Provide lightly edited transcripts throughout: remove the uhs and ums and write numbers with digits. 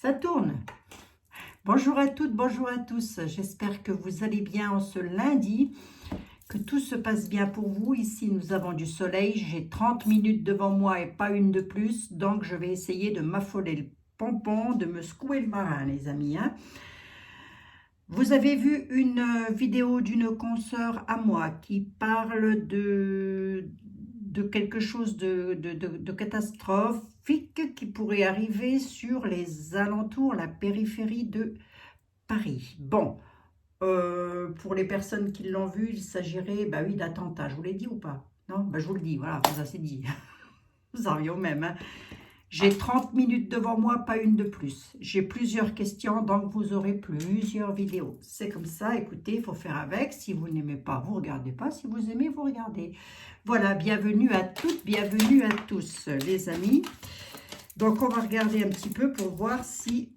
Ça tourne. Bonjour à toutes, bonjour à tous. J'espère que vous allez bien en ce lundi, que tout se passe bien pour vous. Ici, nous avons du soleil. J'ai 30 minutes devant moi et pas une de plus. Donc, je vais essayer de m'affoler le pompon, de me secouer le marin, les amis. Vous avez vu une vidéo d'une consoeur à moi qui parle de quelque chose de catastrophique qui pourrait arriver sur les alentours, la périphérie de Paris. Bon, pour les personnes qui l'ont vu, il s'agirait, bah oui, d'attentat. Je vous l'ai dit ou pas? Non, bah je vous le dis, voilà, ça c'est dit. Vous en revenez au même, J'ai 30 minutes devant moi, pas une de plus. J'ai plusieurs questions, donc vous aurez plusieurs vidéos. C'est comme ça, écoutez, il faut faire avec. Si vous n'aimez pas, vous ne regardez pas. Si vous aimez, vous regardez. Voilà, bienvenue à toutes, bienvenue à tous, les amis. Donc, on va regarder un petit peu pour voir si...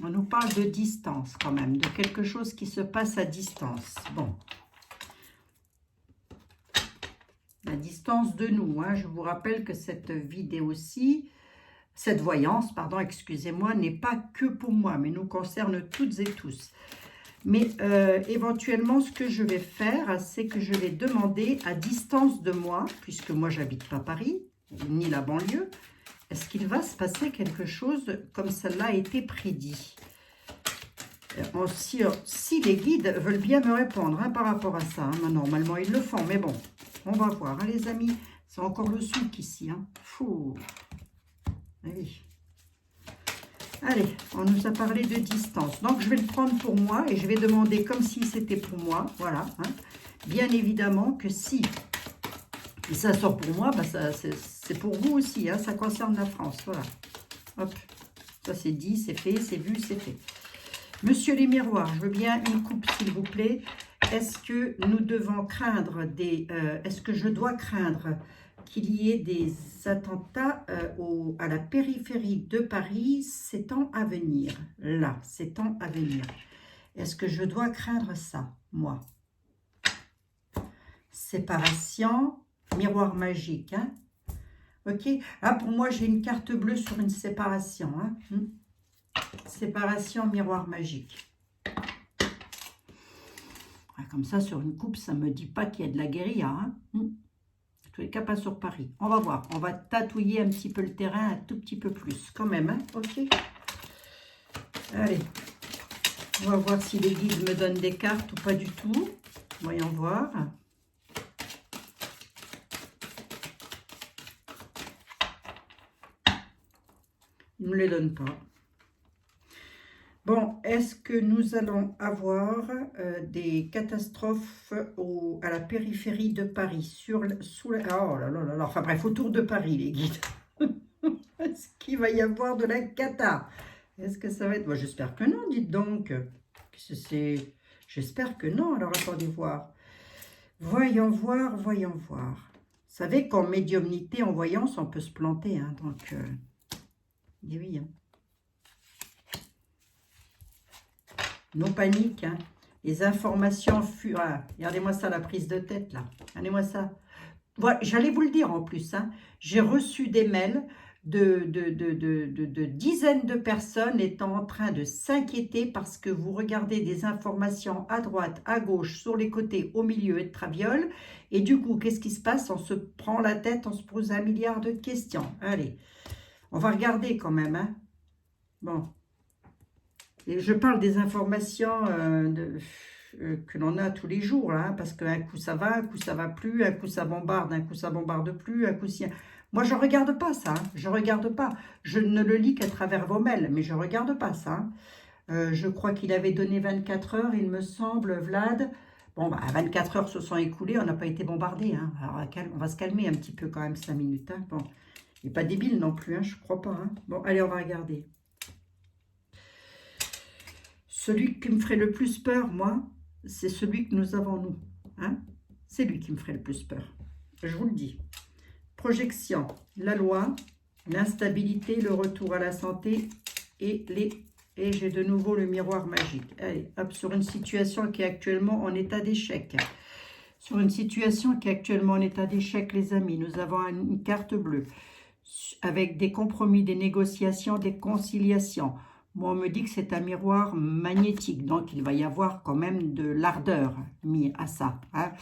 On nous parle de distance quand même, de quelque chose qui se passe à distance. Bon. La distance de nous. Je vous rappelle que cette vidéo-ci... Cette voyance, pardon, excusez-moi, n'est pas que pour moi, mais nous concerne toutes et tous. Mais éventuellement, ce que je vais faire, c'est que je vais demander à distance de moi, puisque moi, j'habite pas Paris, ni la banlieue, est-ce qu'il va se passer quelque chose comme cela a été prédit? Si les guides veulent bien me répondre par rapport à ça, normalement, ils le font, mais bon, on va voir, les amis. C'est encore le souk ici, Fou. Oui. Allez, on nous a parlé de distance. Donc, je vais le prendre pour moi et je vais demander comme si c'était pour moi. Voilà. Bien évidemment que si ça sort pour moi, bah c'est pour vous aussi. Ça concerne la France. Voilà. Hop. Ça, c'est dit, c'est fait, c'est vu, c'est fait. Monsieur les miroirs, je veux bien une coupe, s'il vous plaît. Est-ce que nous devons craindre des... est-ce que je dois craindre qu'il y ait des attentats à la périphérie de Paris ces temps à venir? Là, ces temps à venir. Est-ce que je dois craindre ça, moi? Séparation, miroir magique. Ok. Pour moi, j'ai une carte bleue sur une séparation. Séparation, miroir magique. Comme ça, sur une coupe, ça ne me dit pas qu'il y a de la guérilla. En tous les cas, pas sur Paris. On va voir. On va tatouiller un petit peu le terrain, un tout petit peu plus. Quand même, Ok. Allez. On va voir si les guides me donnent des cartes ou pas du tout. Voyons voir. Ils ne me les donnent pas. Bon, est-ce que nous allons avoir des catastrophes à la périphérie de Paris, oh là là là là, enfin bref, autour de Paris, les guides. Est-ce qu'il va y avoir de la cata? Est-ce que ça va être... Moi, j'espère que non, dites donc. J'espère que non, alors attendez voir. Voyons voir, voyons voir. Vous savez qu'en médiumnité, en voyance, on peut se planter, donc... oui, Non panique, Les informations regardez-moi ça, la prise de tête, là. Regardez-moi ça. Voilà, j'allais vous le dire en plus, J'ai reçu des mails de dizaines de personnes étant en train de s'inquiéter parce que vous regardez des informations à droite, à gauche, sur les côtés, au milieu et de traviole. Et du coup, qu'est-ce qui se passe? On se prend la tête, on se pose 1 milliard de questions. Allez, on va regarder quand même, Bon. Et je parle des informations que l'on a tous les jours, parce qu'un coup ça va plus, un coup ça bombarde plus, un coup si... Moi, je ne regarde pas ça, je regarde pas. Je ne le lis qu'à travers vos mails, mais je ne regarde pas ça. Je crois qu'il avait donné 24 heures, il me semble, Vlad. Bon, 24 heures se sont écoulées, on n'a pas été bombardé. Alors, on va se calmer un petit peu quand même, 5 minutes. Bon, il n'est pas débile non plus, je ne crois pas. Bon, allez, on va regarder. Celui qui me ferait le plus peur, moi, c'est celui que nous avons, nous. C'est lui qui me ferait le plus peur. Je vous le dis. Projection, la loi, l'instabilité, le retour à la santé et j'ai de nouveau le miroir magique. Allez, hop, sur une situation qui est actuellement en état d'échec. Sur une situation qui est actuellement en état d'échec, les amis, nous avons une carte bleue. avec des compromis, des négociations, des conciliations. Moi, on me dit que c'est un miroir magnétique, donc il va y avoir quand même de l'ardeur mis à ça, hein,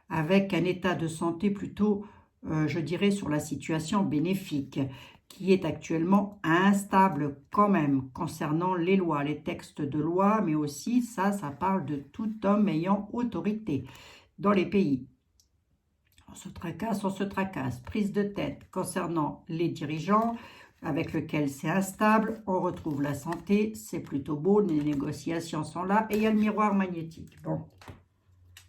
avec un état de santé plutôt, je dirais, sur la situation bénéfique, qui est actuellement instable quand même, concernant les lois, les textes de loi, mais aussi, ça parle de tout homme ayant autorité dans les pays. On se tracasse, prise de tête concernant les dirigeants, avec lequel c'est instable, on retrouve la santé, c'est plutôt beau, les négociations sont là, et il y a le miroir magnétique. Bon,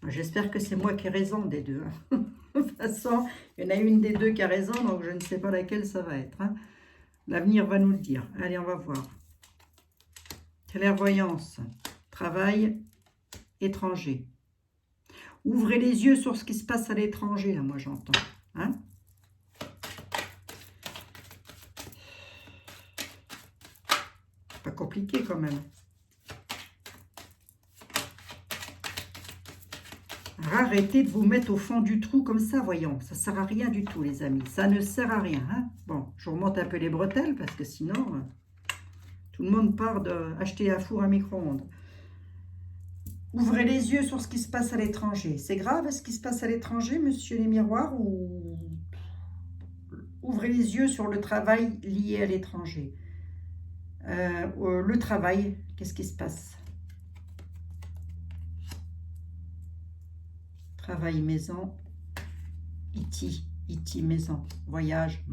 j'espère que c'est moi qui ai raison des deux. Hein. De toute façon, il y en a une des deux qui a raison, donc je ne sais pas laquelle ça va être. Hein. L'avenir va nous le dire. Allez, on va voir. Clairvoyance, travail, étranger. Ouvrez les yeux sur ce qui se passe à l'étranger, là, moi j'entends. Hein? Pas compliqué quand même. Arrêtez de vous mettre au fond du trou comme ça, voyons. Ça ne sert à rien du tout, les amis. Ça ne sert à rien. Hein? Bon, je vous remonte un peu les bretelles parce que sinon, tout le monde part d'acheter un four à micro-ondes. Ouvrez les yeux sur ce qui se passe à l'étranger. C'est grave ce qui se passe à l'étranger, monsieur les miroirs, ou ouvrez les yeux sur le travail lié à l'étranger. Le travail, qu'est-ce qui se passe? Travail, maison, IT, maison, voyage,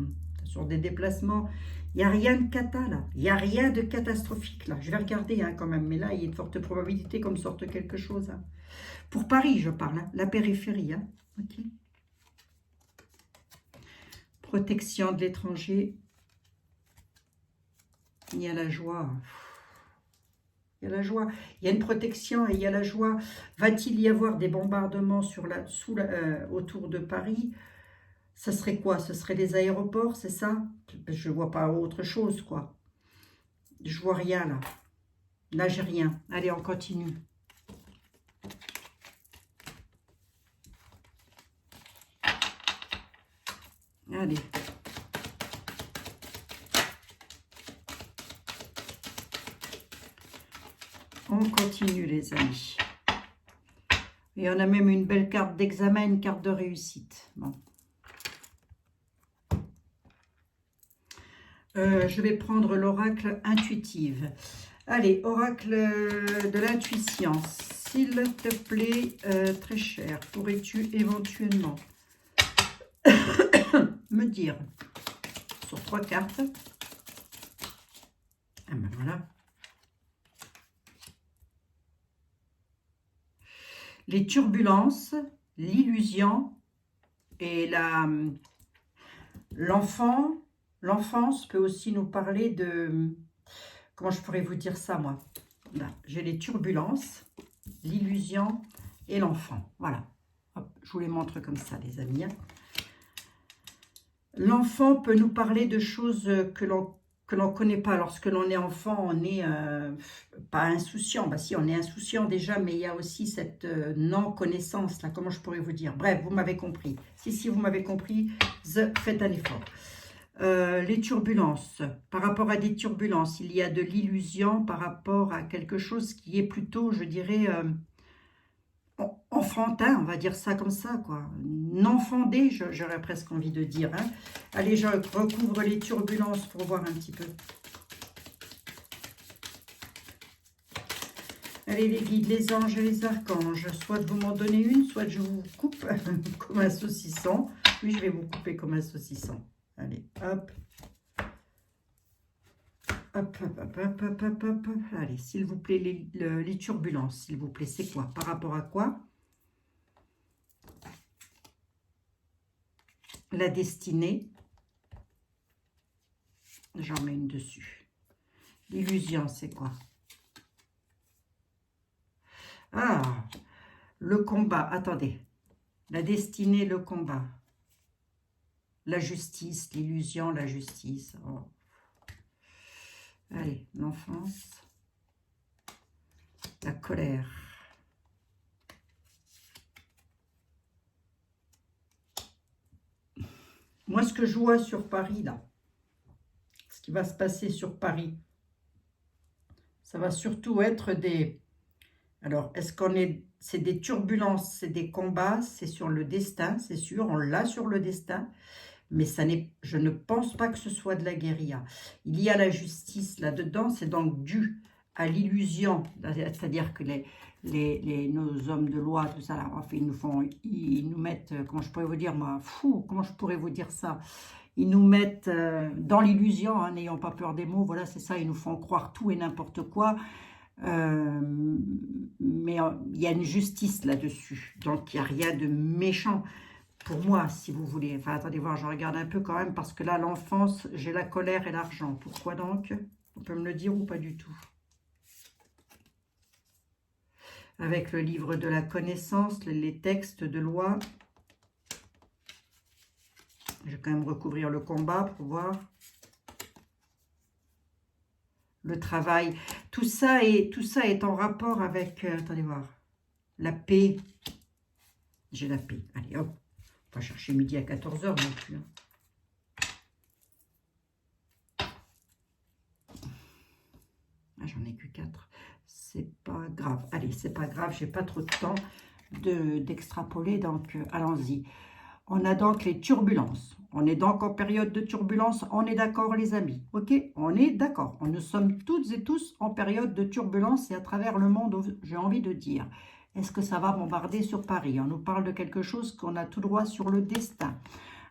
sur des déplacements. Il n'y a rien de cata là, il n'y a rien de catastrophique là. Je vais regarder hein, quand même, mais là il y a une forte probabilité qu'on me sorte quelque chose. Hein. Pour Paris, je parle, hein, la périphérie. Hein. Okay. Protection de l'étranger. Il y a la joie. Il y a la joie. Il y a une protection et il y a la joie. Va-t-il y avoir des bombardements autour de Paris? Ça serait quoi? Ce serait des aéroports, c'est ça? Je ne vois pas autre chose, quoi. Je vois rien, là. Là, j'ai rien. Allez, on continue. Allez. On continue, les amis. Et on a même une belle carte d'examen, une carte de réussite. Bon. Je vais prendre l'oracle intuitive. Allez, oracle de l'intuition. S'il te plaît, très cher, pourrais-tu éventuellement me dire sur 3 cartes. Ah ben voilà. Les turbulences, l'illusion et l'enfant. L'enfance peut aussi nous parler de... Comment je pourrais vous dire ça, moi? Là, j'ai les turbulences, l'illusion et l'enfant. Voilà. Hop, je vous les montre comme ça, les amis. L'enfant peut nous parler de choses que l'on ne connaît pas. Lorsque l'on est enfant, on n'est pas insouciant. Bah si, on est insouciant déjà, mais il y a aussi cette non-connaissance, là, comment je pourrais vous dire? Bref, vous m'avez compris. Si vous m'avez compris, faites un effort. Les turbulences. Par rapport à des turbulences, il y a de l'illusion par rapport à quelque chose qui est plutôt, je dirais, enfantin, on va dire ça comme ça, quoi. Non fondé, j'aurais presque envie de dire. Hein. Allez, je recouvre les turbulences pour voir un petit peu. Allez, les guides, les anges et les archanges, soit vous m'en donnez une, soit je vous coupe comme un saucisson. Oui, je vais vous couper comme un saucisson. Allez, hop. Hop, hop, hop, hop, hop, hop, hop. Allez, s'il vous plaît, les turbulences, s'il vous plaît, c'est quoi? Par rapport à quoi? La destinée. J'en mets une dessus. L'illusion, c'est quoi? Ah, le combat. Attendez. La destinée, le combat. La justice, l'illusion, la justice. Oh. Allez, l'enfance. La colère. Moi, ce que je vois sur Paris, là, qui va se passer sur Paris. Ça va surtout être des... Alors, est-ce qu'on est... C'est des turbulences, c'est des combats, c'est sur le destin, c'est sûr, on l'a sur le destin. Mais ça n'est, je ne pense pas que ce soit de la guérilla. Il y a la justice là-dedans, c'est donc dû à l'illusion, c'est-à-dire que nos hommes de loi, tout ça, là, enfin, ils nous mettent, comment je pourrais vous dire, moi, fou, comment je pourrais vous dire ça? Ils nous mettent dans l'illusion, hein, n'ayons pas peur des mots, voilà, c'est ça, ils nous font croire tout et n'importe quoi. Mais il y a une justice là-dessus, donc il n'y a rien de méchant. Pour moi, si vous voulez. Enfin, attendez voir, je regarde un peu quand même, parce que là, l'enfance, j'ai la colère et l'argent. Pourquoi donc? On peut me le dire ou pas du tout? Avec le livre de la connaissance, les textes de loi. Je vais quand même recouvrir le combat pour voir. Le travail. Tout ça est en rapport avec, attendez voir, la paix. J'ai la paix. Allez, hop. Pas chercher midi à 14 h non plus. Hein. Ah, j'en ai que 4. C'est pas grave. Allez, c'est pas grave. J'ai pas trop de temps d'extrapoler. Donc, allons-y. On a donc les turbulences. On est donc en période de turbulence. On est d'accord, les amis. Ok? On est d'accord. Nous sommes toutes et tous en période de turbulence et à travers le monde, j'ai envie de dire. Est-ce que ça va bombarder sur Paris? On nous parle de quelque chose qu'on a tout droit sur le destin,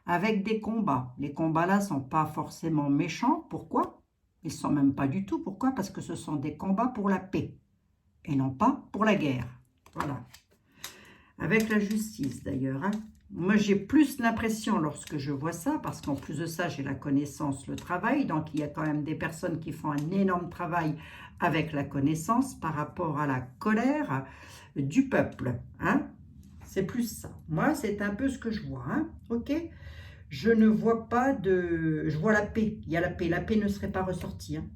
avec des combats. Les combats-là ne sont pas forcément méchants. Pourquoi? Ils ne sont même pas du tout. Pourquoi? Parce que ce sont des combats pour la paix, et non pas pour la guerre. Voilà. Avec la justice, d'ailleurs. Hein. Moi, j'ai plus l'impression, lorsque je vois ça, parce qu'en plus de ça, j'ai la connaissance, le travail. Donc, il y a quand même des personnes qui font un énorme travail avec la connaissance par rapport à la colère du peuple, hein. C'est plus ça. Moi, c'est un peu ce que je vois, hein. Ok. Je ne vois pas de... Je vois la paix. Il y a la paix. La paix ne serait pas ressortie, hein.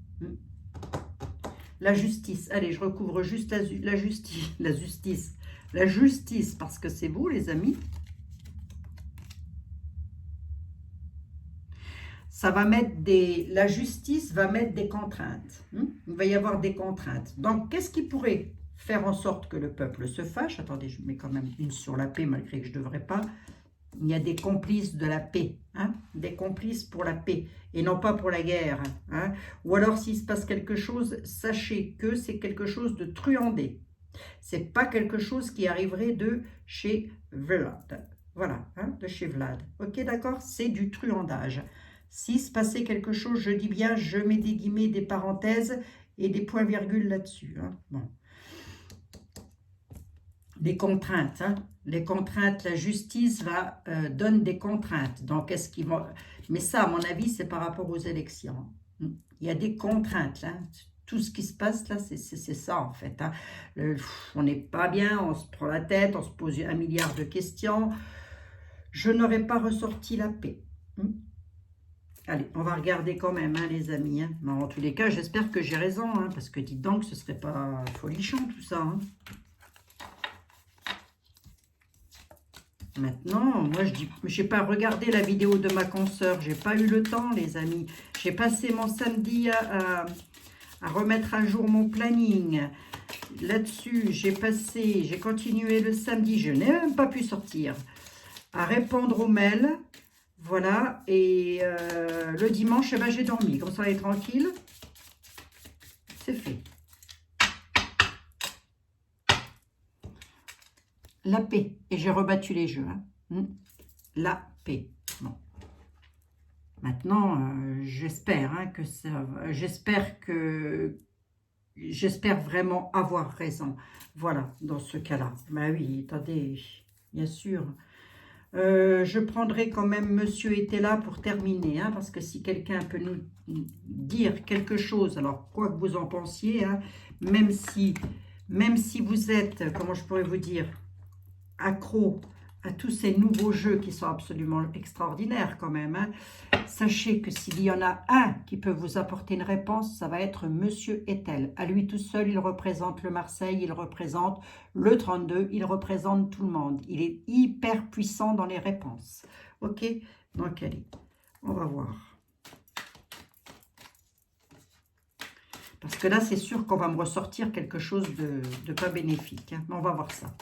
La justice. Allez, je recouvre juste la justice. La justice. La justice, parce que c'est vous, les amis. Ça va mettre des... La justice va mettre des contraintes. Il va y avoir des contraintes. Donc, qu'est-ce qui pourrait faire en sorte que le peuple se fâche? Attendez, je mets quand même une sur la paix, malgré que je ne devrais pas. Il y a des complices de la paix, hein, des complices pour la paix, et non pas pour la guerre. Hein. Ou alors, s'il se passe quelque chose, sachez que c'est quelque chose de truandé. C'est pas quelque chose qui arriverait de chez Vlad. Voilà, hein, de chez Vlad. Ok, d'accord? C'est du truandage. S'il se passait quelque chose, je dis bien, je mets des guillemets, des parenthèses et des points-virgules là-dessus. Hein. Bon. Des contraintes. Hein. Les contraintes, la justice donne des contraintes. Donc, est-ce qu'ils vont... Mais ça, à mon avis, c'est par rapport aux élections. Il y a des contraintes. Hein. Tout ce qui se passe là, c'est ça en fait. Hein. On n'est pas bien, on se prend la tête, on se pose 1 milliard de questions. Je n'aurais pas ressorti la paix. Allez, on va regarder quand même, hein, les amis. Hein. Mais en tous les cas, j'espère que j'ai raison, hein, parce que dites donc, ce serait pas folichon tout ça. Hein. Maintenant, moi, je n'ai pas regardé la vidéo de ma consoeur. J'ai pas eu le temps, les amis. J'ai passé mon samedi à remettre à jour mon planning. Là-dessus, j'ai continué le samedi. Je n'ai même pas pu sortir. À répondre aux mails. Voilà. Et le dimanche, eh ben, j'ai dormi. Comme ça, elle est tranquille. C'est fait. La paix. Et j'ai rebattu les jeux. Hein. La paix. Bon. Maintenant, j'espère hein, que ça... J'espère vraiment avoir raison. Voilà, dans ce cas-là. Ben oui, attendez, bien sûr. Je prendrai quand même Monsieur était là pour terminer. Hein, parce que si quelqu'un peut nous dire quelque chose, alors quoi que vous en pensiez, hein, même si vous êtes, comment je pourrais vous dire, accro à tous ces nouveaux jeux qui sont absolument extraordinaires quand même. Hein. Sachez que s'il y en a un qui peut vous apporter une réponse, ça va être Monsieur Etel. À lui tout seul, il représente le Marseille, il représente le 32, il représente tout le monde. Il est hyper puissant dans les réponses. Ok, donc allez, on va voir. Parce que là, c'est sûr qu'on va me ressortir quelque chose de pas bénéfique. Hein. Mais on va voir ça.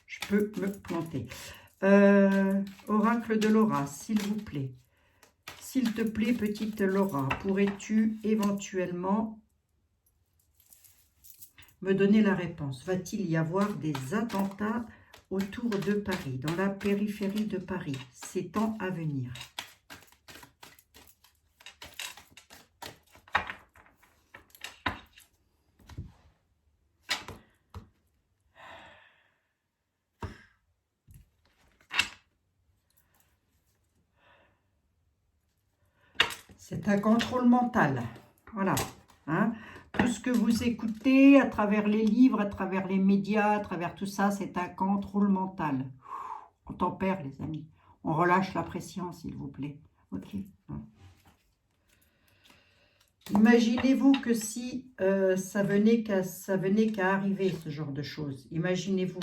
Je peux me planter. Oracle de Laura, s'il vous plaît. S'il te plaît, petite Laura, pourrais-tu éventuellement me donner la réponse? Va-t-il y avoir des attentats autour de Paris, dans la périphérie de Paris, ces temps à venir? C'est un contrôle mental. Voilà. Hein? Tout ce que vous écoutez à travers les livres, à travers les médias, à travers tout ça, c'est un contrôle mental. On tempère, les amis. On relâche la pression, s'il vous plaît. Ok. Imaginez-vous que si ça venait qu'à arriver, ce genre de choses. Imaginez-vous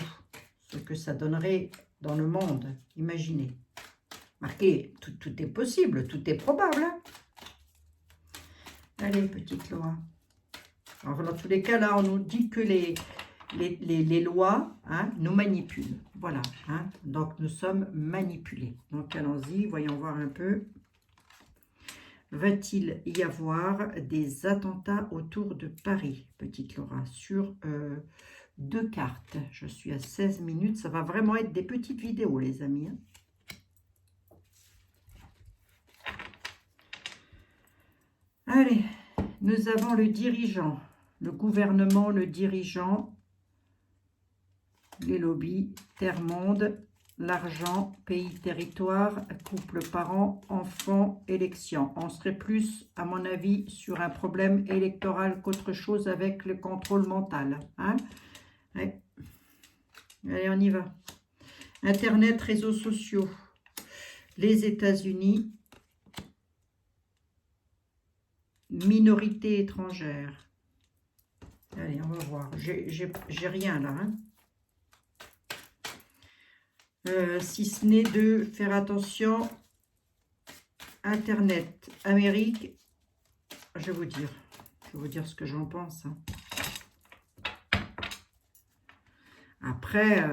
ce que ça donnerait dans le monde. Imaginez. Marquez, tout est possible, tout est probable. Hein. Allez, petite Laura. Alors, dans tous les cas, là, on nous dit que les lois hein, nous manipulent. Voilà. Hein. Donc, nous sommes manipulés. Donc, allons-y, voyons voir un peu. Va-t-il y avoir des attentats autour de Paris, petite Laura, sur 2 cartes? Je suis à 16 minutes. Ça va vraiment être des petites vidéos, les amis. Hein. Allez, nous avons le dirigeant, le gouvernement, le dirigeant, les lobbies, terre-monde, l'argent, pays, territoire, couple, parents, enfants, élection. On serait plus, à mon avis, sur un problème électoral qu'autre chose avec le contrôle mental. Hein? Ouais. Allez, on y va. Internet, réseaux sociaux, les États-Unis, minorité étrangère. Allez, on va voir. J'ai rien là. Hein. Si ce n'est de faire attention. Internet, Amérique. Je vais vous dire ce que j'en pense. Hein. Après,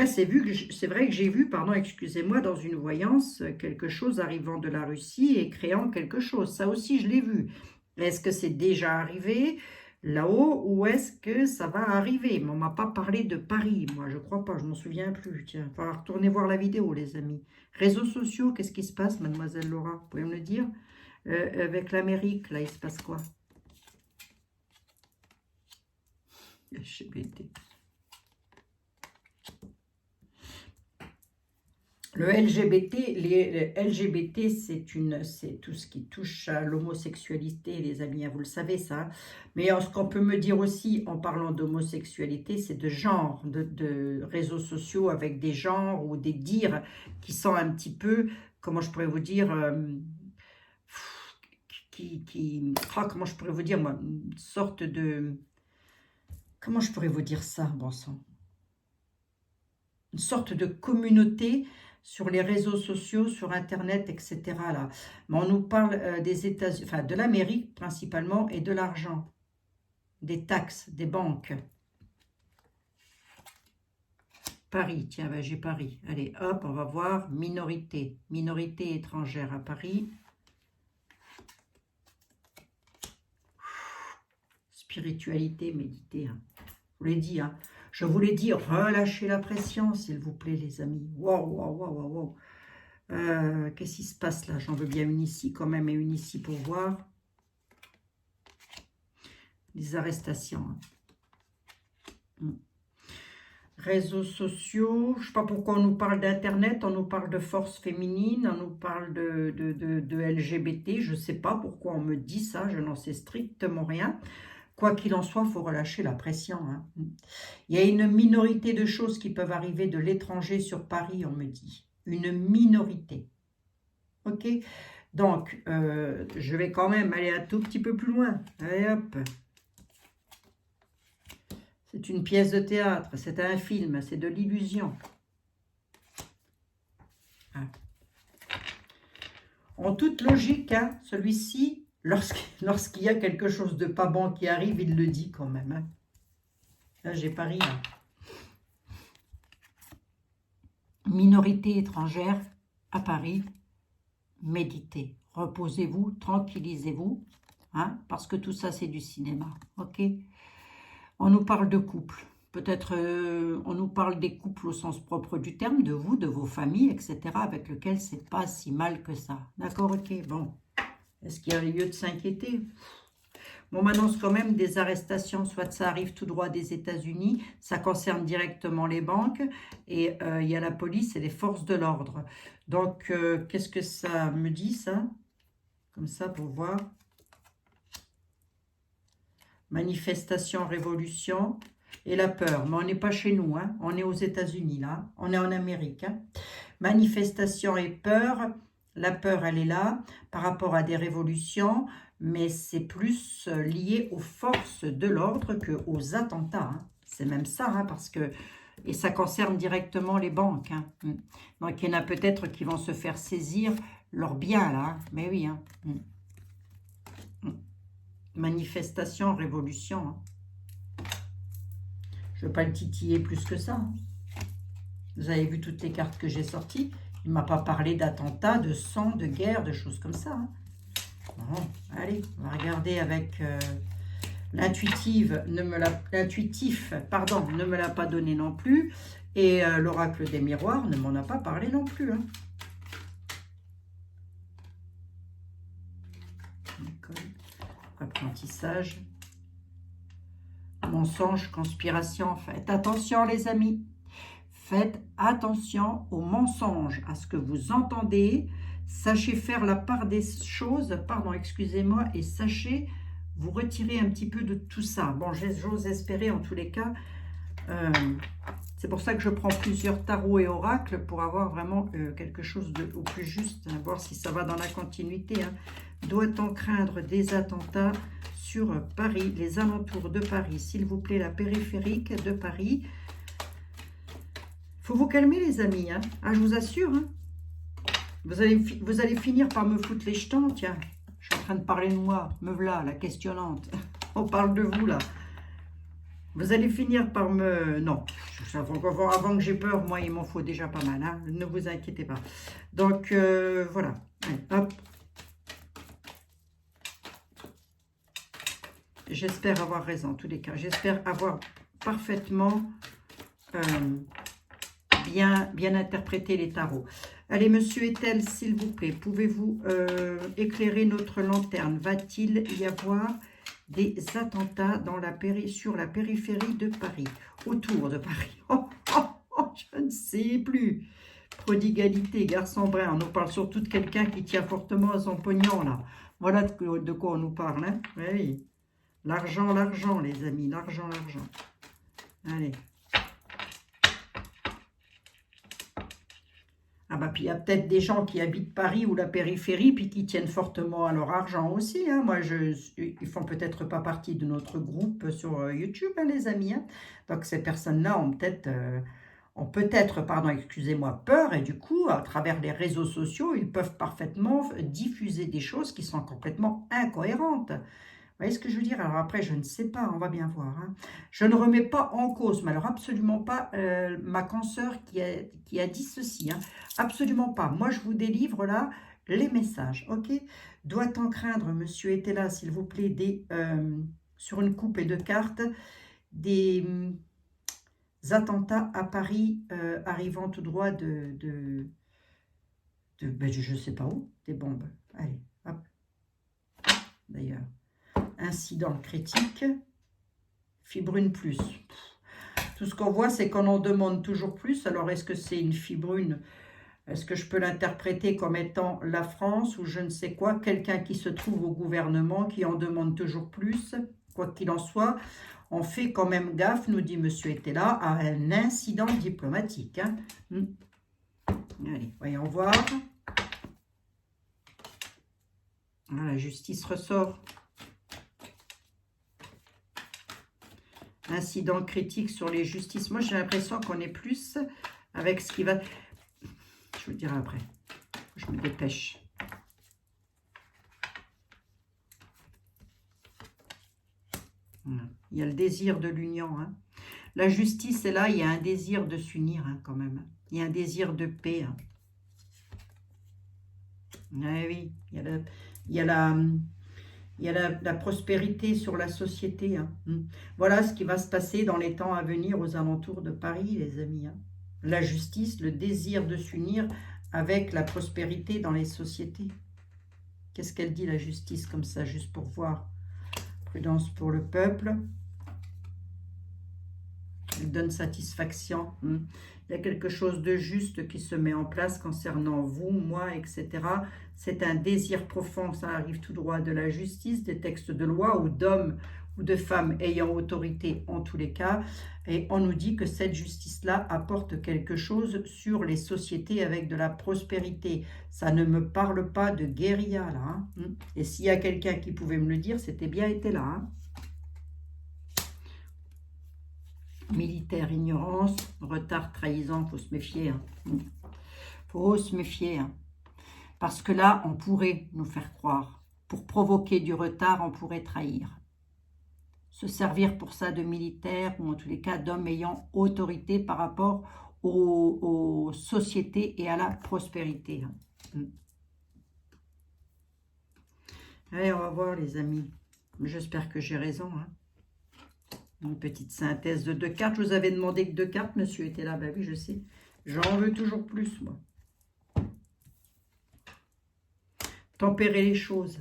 c'est vrai que j'ai vu, pardon, excusez-moi, dans une voyance, quelque chose arrivant de la Russie et créant quelque chose. Ça aussi, je l'ai vu. Est-ce que c'est déjà arrivé là-haut ou est-ce que ça va arriver? Mais on ne m'a pas parlé de Paris, moi, je crois pas, je m'en souviens plus. Tiens, il va retourner voir la vidéo, les amis. Réseaux sociaux, qu'est-ce qui se passe, mademoiselle Laura? Vous pouvez me le dire? Avec l'Amérique, là, il se passe quoi? LGBT. Le LGBT, les LGBT, c'est tout ce qui touche à l'homosexualité, les amis, vous le savez ça. Mais ce qu'on peut me dire aussi en parlant d'homosexualité, c'est de genre, de réseaux sociaux avec des genres ou des dires qui sont un petit peu, comment je pourrais vous dire, comment je pourrais vous dire, moi, une sorte de, comment je pourrais vous dire ça, bon sang, une sorte de communauté sur les réseaux sociaux, sur Internet, etc. Là. Mais on nous parle des États-Unis, enfin de l'Amérique principalement, et de l'argent, des taxes, des banques. Paris, tiens, ben, j'ai Paris. Allez, hop, on va voir minorité. Minorité étrangère à Paris. Spiritualité, méditer. Hein. Je vous l'ai dit, hein. Je vous l'ai dit, relâchez la pression, s'il vous plaît, les amis. Waouh, waouh, waouh, waouh. Qu'est-ce qui se passe là? J'en veux bien une ici quand même et une ici pour voir. Les arrestations. Hein. Réseaux sociaux. Je ne sais pas pourquoi on nous parle d'Internet, on nous parle de force féminine, on nous parle de LGBT. Je ne sais pas pourquoi on me dit ça, je n'en sais strictement rien. Quoi qu'il en soit, il faut relâcher la pression. Hein. Il y a une minorité de choses qui peuvent arriver de l'étranger sur Paris, on me dit. Une minorité. Ok? Donc, je vais quand même aller un tout petit peu plus loin. Allez hop. C'est une pièce de théâtre, c'est un film, c'est de l'illusion. Ah. En toute logique, hein, celui-ci, lorsqu'il y a quelque chose de pas bon qui arrive, il le dit quand même. Hein. Là, j'ai pas ri. Hein. Minorité étrangère à Paris, méditez, reposez-vous, tranquillisez-vous, hein, parce que tout ça, c'est du cinéma, ok? On nous parle de couple, peut-être on nous parle des couples au sens propre du terme, de vous, de vos familles, etc., avec lesquels c'est pas si mal que ça. D'accord, ok, bon. Est-ce qu'il y a lieu de s'inquiéter? On m'annonce quand même des arrestations, soit ça arrive tout droit des États-Unis, ça concerne directement les banques, et il y a la police et les forces de l'ordre. Donc, qu'est-ce que ça me dit, ça? Comme ça, pour voir. Manifestation, révolution et la peur. Mais on n'est pas chez nous, hein. On est aux États-Unis, là. On est en Amérique. Hein. Manifestation et peur. La peur, elle est là par rapport à des révolutions, mais c'est plus lié aux forces de l'ordre qu'aux attentats. Hein. C'est même ça, hein, parce que... Et ça concerne directement les banques. Hein. Donc, il y en a peut-être qui vont se faire saisir leurs biens, là. Hein. Mais oui, hein. Manifestation, révolution. Hein. Je ne veux pas le titiller plus que ça. Hein. Vous avez vu toutes les cartes que j'ai sorties. Il ne m'a pas parlé d'attentats, de sang, de guerre, de choses comme ça. Hein. Bon, allez, on va regarder avec l'intuitif, ne me l'a pas donné non plus. Et l'oracle des miroirs ne m'en a pas parlé non plus. Hein. Apprentissage. Mensonge, conspiration. Faites attention les amis. Faites attention aux mensonges, à ce que vous entendez. Sachez faire la part des choses, pardon, excusez-moi, et sachez vous retirer un petit peu de tout ça. Bon, j'ose espérer en tous les cas. C'est pour ça que je prends plusieurs tarots et oracles pour avoir vraiment quelque chose au plus juste, hein, voir si ça va dans la continuité. Hein. Doit-on craindre des attentats sur Paris, les alentours de Paris, s'il vous plaît, la périphérique de Paris? Faut vous calmer les amis, hein. Ah, je vous assure, hein. Vous allez finir par me foutre les jetons, tiens. Je suis en train de parler de moi, me voilà, la questionnante. On parle de vous, là. Vous allez finir par me... Non, avant que j'ai peur, moi, il m'en faut déjà pas mal, hein. Ne vous inquiétez pas. Donc, voilà. Allez, hop. J'espère avoir raison, en tous les cas. J'espère avoir parfaitement... bien interpréter les tarots. Allez, monsieur Etel, s'il vous plaît, pouvez-vous éclairer notre lanterne? Va-t-il y avoir des attentats sur la périphérie de Paris, autour de Paris? Je ne sais plus. Prodigalité, garçon brun, on nous parle surtout de quelqu'un qui tient fortement à son pognon, là. Voilà de quoi on nous parle, hein? Oui. L'argent, l'argent, les amis, l'argent, l'argent. Allez. Ah bah, puis il y a peut-être des gens qui habitent Paris ou la périphérie, puis qui tiennent fortement à leur argent aussi. Hein. Moi, ils font peut-être pas partie de notre groupe sur YouTube, hein, les amis. Hein. Donc, ces personnes-là ont peut-être, pardon, excusez-moi, peur. Et du coup, à travers les réseaux sociaux, ils peuvent parfaitement diffuser des choses qui sont complètement incohérentes. Vous voyez ce que je veux dire? Alors après, je ne sais pas, on va bien voir. Hein. Je ne remets pas en cause, mais alors absolument pas ma consoeur qui a dit ceci. Hein. Absolument pas. Moi, je vous délivre là les messages, ok? Doit-on craindre, monsieur était là, s'il vous plaît, sur une coupée de cartes, des attentats à Paris arrivant tout droit ben, je ne sais pas où, des bombes. Allez, hop. D'ailleurs. Incident critique, fibrune plus. Tout ce qu'on voit, c'est qu'on en demande toujours plus. Alors, est-ce que c'est une fibrune? Est-ce que je peux l'interpréter comme étant la France ou je ne sais quoi? Quelqu'un qui se trouve au gouvernement, qui en demande toujours plus. Quoi qu'il en soit, on fait quand même gaffe, nous dit monsieur était là, à un incident diplomatique. Hein. Allez, voyons voir. Ah, la justice ressort. Incident critique sur les justices. Moi, j'ai l'impression qu'on est plus avec ce qui va... Je vous dirai après. Je me dépêche. Il y a le désir de l'union. Hein. La justice est là, il y a un désir de s'unir hein, quand même. Il y a un désir de paix. Hein. Oui, il y a la prospérité sur la société. Hein. Voilà ce qui va se passer dans les temps à venir aux alentours de Paris, les amis. Hein. La justice, le désir de s'unir avec la prospérité dans les sociétés. Qu'est-ce qu'elle dit, la justice, comme ça, juste pour voir? Prudence pour le peuple. Elle donne satisfaction. Il y a quelque chose de juste qui se met en place concernant vous, moi, etc. C'est un désir profond, ça arrive tout droit de la justice, des textes de loi ou d'hommes ou de femmes ayant autorité en tous les cas. Et on nous dit que cette justice-là apporte quelque chose sur les sociétés avec de la prospérité. Ça ne me parle pas de guérilla, là. Hein. Et s'il y a quelqu'un qui pouvait me le dire, c'était bien été là. Hein. Militaire, ignorance, retard, trahison, il faut se méfier. Hein. Faut se méfier. Hein. Parce que là, on pourrait nous faire croire. Pour provoquer du retard, on pourrait trahir. Se servir pour ça de militaire, ou en tous les cas d'hommes ayant autorité par rapport aux sociétés et à la prospérité. Hein. Allez, on va voir les amis. J'espère que j'ai raison. Hein. Une petite synthèse de 2 cartes. Je vous avais demandé que 2 cartes, monsieur était là. Ben oui, je sais. J'en veux toujours plus, moi. Tempérer les choses.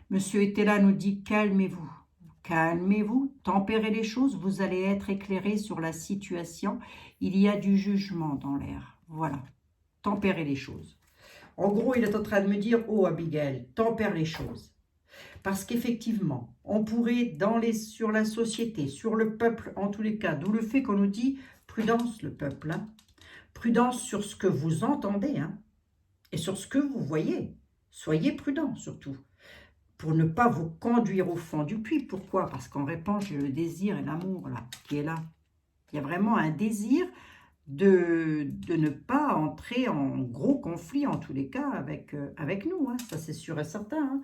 Monsieur était là, nous dit calmez-vous. Calmez-vous, tempérez les choses. Vous allez être éclairé sur la situation. Il y a du jugement dans l'air. Voilà. Tempérez les choses. En gros, il est en train de me dire, oh Abigail, tempère les choses. Parce qu'effectivement, on pourrait, sur la société, sur le peuple, en tous les cas, d'où le fait qu'on nous dit, prudence le peuple, hein, prudence sur ce que vous entendez, hein, et sur ce que vous voyez. Soyez prudents surtout, pour ne pas vous conduire au fond du puits. Pourquoi? Parce qu'en réponse, j'ai le désir et l'amour là, qui est là. Il y a vraiment un désir de ne pas entrer en gros conflit, en tous les cas, avec nous. Hein. Ça, c'est sûr et certain. Hein.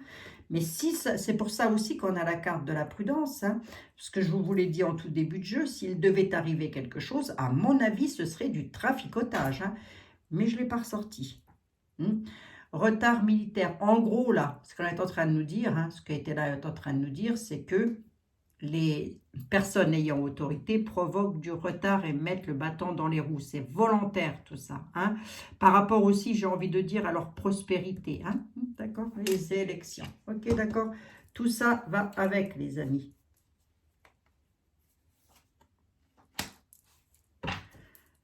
Mais si c'est pour ça aussi qu'on a la carte de la prudence. Hein. Ce que je vous l'ai dit en tout début de jeu, s'il devait arriver quelque chose, à mon avis, ce serait du traficotage. Hein. Mais je ne l'ai pas ressorti. Retard militaire. En gros, là, ce qu'on est en train de nous dire, hein, ce qui a été là est en train de nous dire, c'est que les personnes ayant autorité provoquent du retard et mettent le bâton dans les roues. C'est volontaire tout ça. Hein. Par rapport aussi, j'ai envie de dire, à leur prospérité. Hein. D'accord? Les élections. Ok, d'accord? Tout ça va avec, les amis.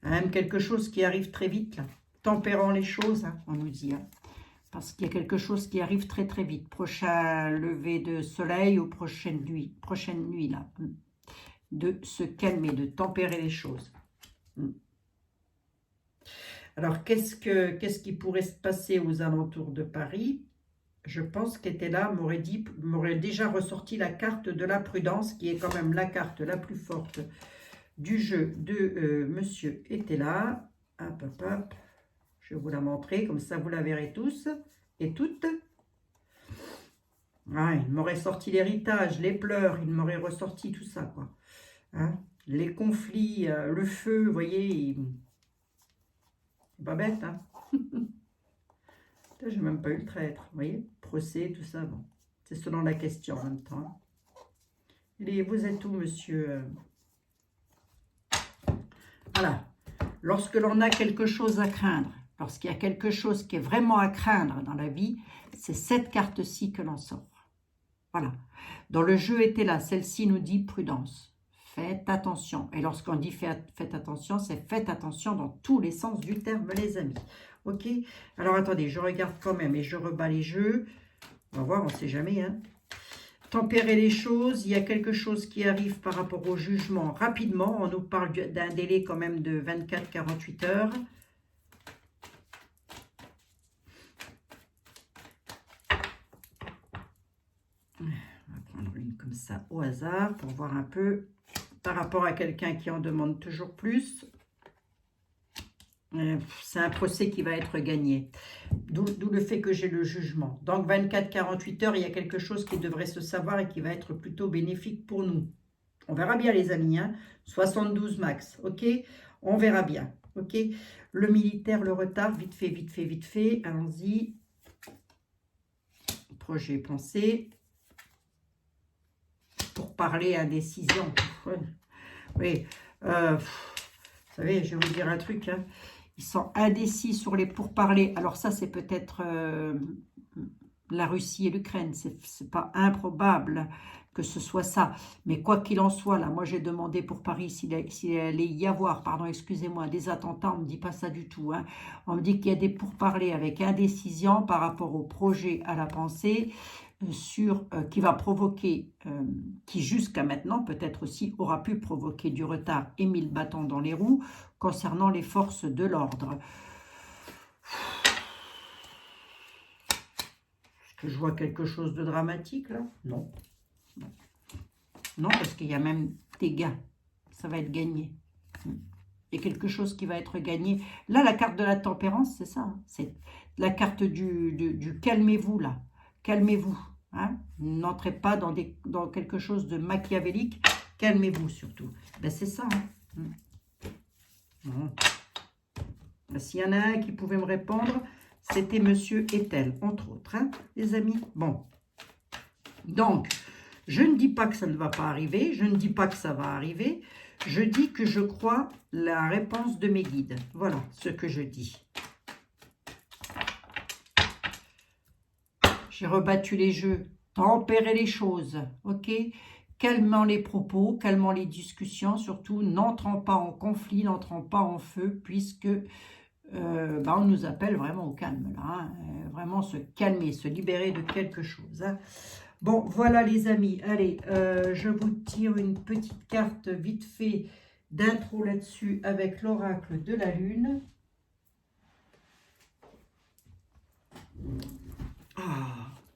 Même quelque chose qui arrive très vite, là. Tempérant les choses, hein, on nous dit. Hein. Parce qu'il y a quelque chose qui arrive très très vite. Prochain lever de soleil ou prochaine nuit là. De se calmer, de tempérer les choses. Alors, qu'est-ce qui pourrait se passer aux alentours de Paris? Je pense qu'était là, m'aurait déjà ressorti la carte de la prudence, qui est quand même la carte la plus forte du jeu de monsieur était là. Hop, hop, hop. Je vais vous la montrer, comme ça vous la verrez tous et toutes. Ah, il m'aurait sorti l'héritage, les pleurs, il m'aurait ressorti tout ça, quoi. Hein? Les conflits, le feu, vous voyez, c'est pas bête, hein. J'ai même pas eu le traître, vous voyez, procès, tout ça, bon. C'est selon la question en même temps. Et vous êtes où, monsieur? Voilà. Lorsque l'on a quelque chose à craindre, lorsqu'il y a quelque chose qui est vraiment à craindre dans la vie, c'est cette carte-ci que l'on sort. Voilà. Dans le jeu était là, celle-ci nous dit prudence. Faites attention. Et lorsqu'on dit faites attention, c'est faites attention dans tous les sens du terme, les amis. Ok? Alors attendez, je regarde quand même et je rebats les jeux. On va voir, on ne sait jamais. Hein. Tempérer les choses, il y a quelque chose qui arrive par rapport au jugement rapidement. On nous parle d'un délai quand même de 24-48 heures. On va prendre une comme ça au hasard pour voir un peu par rapport à quelqu'un qui en demande toujours plus. C'est un procès qui va être gagné. D'où le fait que j'ai le jugement. Donc 24-48 heures, il y a quelque chose qui devrait se savoir et qui va être plutôt bénéfique pour nous. On verra bien les amis, hein. 72 max, ok? On verra bien, ok? Le militaire, le retard, vite fait, vite fait, vite fait. Allons-y. Projet pensé. Pour parler indécision. Oui, vous savez, je vais vous dire un truc, hein. Ils sont indécis sur les pourparlers. Alors ça, c'est peut-être la Russie et l'Ukraine. C'est pas improbable que ce soit ça. Mais quoi qu'il en soit, là, moi j'ai demandé pour Paris s'il allait y avoir, pardon, excusez-moi, des attentats. On ne me dit pas ça du tout, hein. On me dit qu'il y a des pourparlers avec indécision par rapport au projet à la pensée qui va provoquer, qui jusqu'à maintenant peut-être aussi aura pu provoquer du retard et mis le bâton dans les roues concernant les forces de l'ordre. Est-ce que je vois quelque chose de dramatique là? Non. Non, parce qu'il y a même des gains. Ça va être gagné. Il y a quelque chose qui va être gagné. Là, la carte de la tempérance, c'est ça. Hein. C'est la carte du calmez-vous là. Calmez-vous. Hein. N'entrez pas dans quelque chose de machiavélique. Calmez-vous surtout. Ben, c'est ça. Hein. Ben, s'il y en a un qui pouvait me répondre, c'était Monsieur Etel, entre autres. Hein, les amis. Bon. Donc, je ne dis pas que ça ne va pas arriver. Je ne dis pas que ça va arriver. Je dis que je crois la réponse de mes guides. Voilà ce que je dis. J'ai rebattu les jeux, tempérez les choses, ok? Calmant les propos, calmant les discussions, surtout n'entrant pas en conflit, n'entrant pas en feu, puisque on nous appelle vraiment au calme, là, hein? Vraiment se calmer, se libérer de quelque chose. Hein? Bon, voilà les amis, allez, je vous tire une petite carte vite fait d'intro là-dessus avec l'oracle de la lune.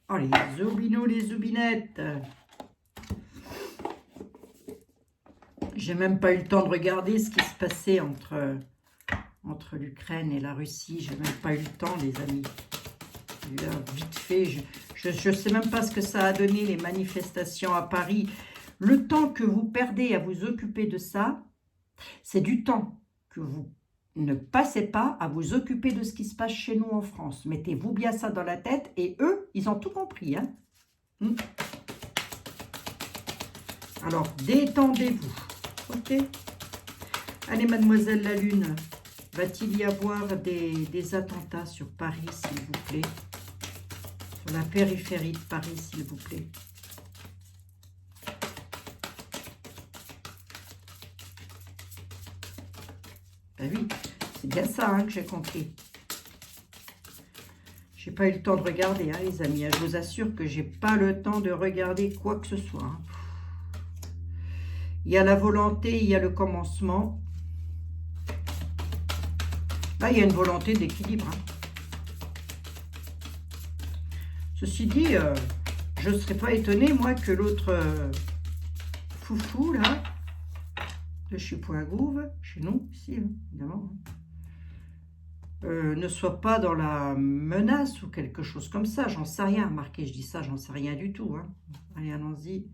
Oh, les zoubinos, les zoubinettes. J'ai même pas eu le temps de regarder ce qui se passait entre l'Ukraine et la Russie. J'ai même pas eu le temps, les amis. Là, vite fait, je sais même pas ce que ça a donné, les manifestations à Paris. Le temps que vous perdez à vous occuper de ça, c'est du temps que vous ne passez pas à vous occuper de ce qui se passe chez nous en France. Mettez-vous bien ça dans la tête et eux, ils ont tout compris. Hein. Alors, détendez-vous. Ok. Allez, mademoiselle la Lune, va-t-il y avoir des attentats sur Paris, s'il vous plaît? Sur la périphérie de Paris, s'il vous plaît. Ben oui, c'est bien ça hein, que j'ai compris. J'ai pas eu le temps de regarder, hein, les amis. Je vous assure que j'ai pas le temps de regarder quoi que ce soit. Hein. Il y a la volonté, il y a le commencement. Là, il y a une volonté d'équilibre. Hein. Ceci dit, je ne serais pas étonnée, moi, que l'autre foufou, là, de chez Point-Gouve, chez nous, ici, hein, évidemment, ne soit pas dans la menace ou quelque chose comme ça. J'en sais rien. Remarquez, je dis ça, j'en sais rien du tout. Hein. Allez, allons-y.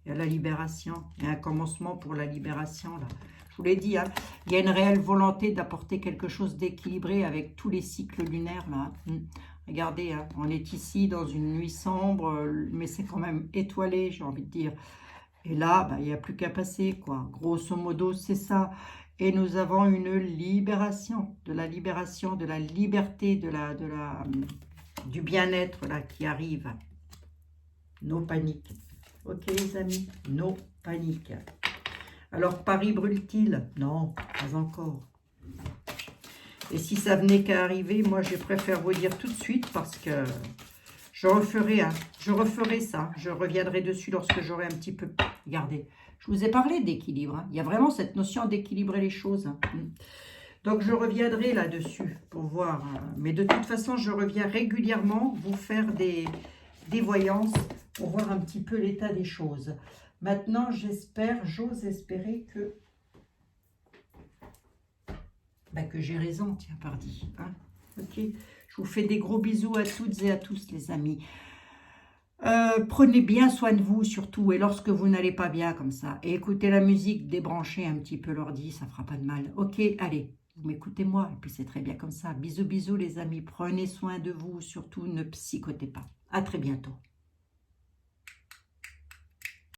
Il y a la libération. Il y a un commencement pour la libération, là. Je vous l'ai dit, hein, il y a une réelle volonté d'apporter quelque chose d'équilibré avec tous les cycles lunaires, là. Regardez, hein, on est ici dans une nuit sombre, mais c'est quand même étoilé, j'ai envie de dire. Et là, il n'y a plus qu'à passer, quoi. Grosso modo, c'est ça. Et nous avons une libération, de la liberté, du bien-être là qui arrive. No panique. Ok les amis, no panique. Alors Paris brûle-t-il? Non, pas encore. Et si ça venait qu'à arriver, moi je préfère vous dire tout de suite parce que je referai ça. Je reviendrai dessus lorsque j'aurai un petit peu... Regardez, je vous ai parlé d'équilibre. Hein. Il y a vraiment cette notion d'équilibrer les choses. Hein. Donc, je reviendrai là-dessus pour voir. Mais de toute façon, je reviens régulièrement vous faire des voyances pour voir un petit peu l'état des choses. Maintenant, j'ose espérer que j'ai raison, tiens, pardi. Hein. Ok. Je Je vous fais des gros bisous à toutes et à tous, les amis. Prenez bien soin de vous, surtout, et lorsque vous n'allez pas bien comme ça. Et écoutez la musique, débranchez un petit peu l'ordi, ça fera pas de mal. Ok, allez, vous m'écoutez moi, et puis c'est très bien comme ça. Bisous, bisous, les amis. Prenez soin de vous, surtout, ne psychotez pas. À très bientôt.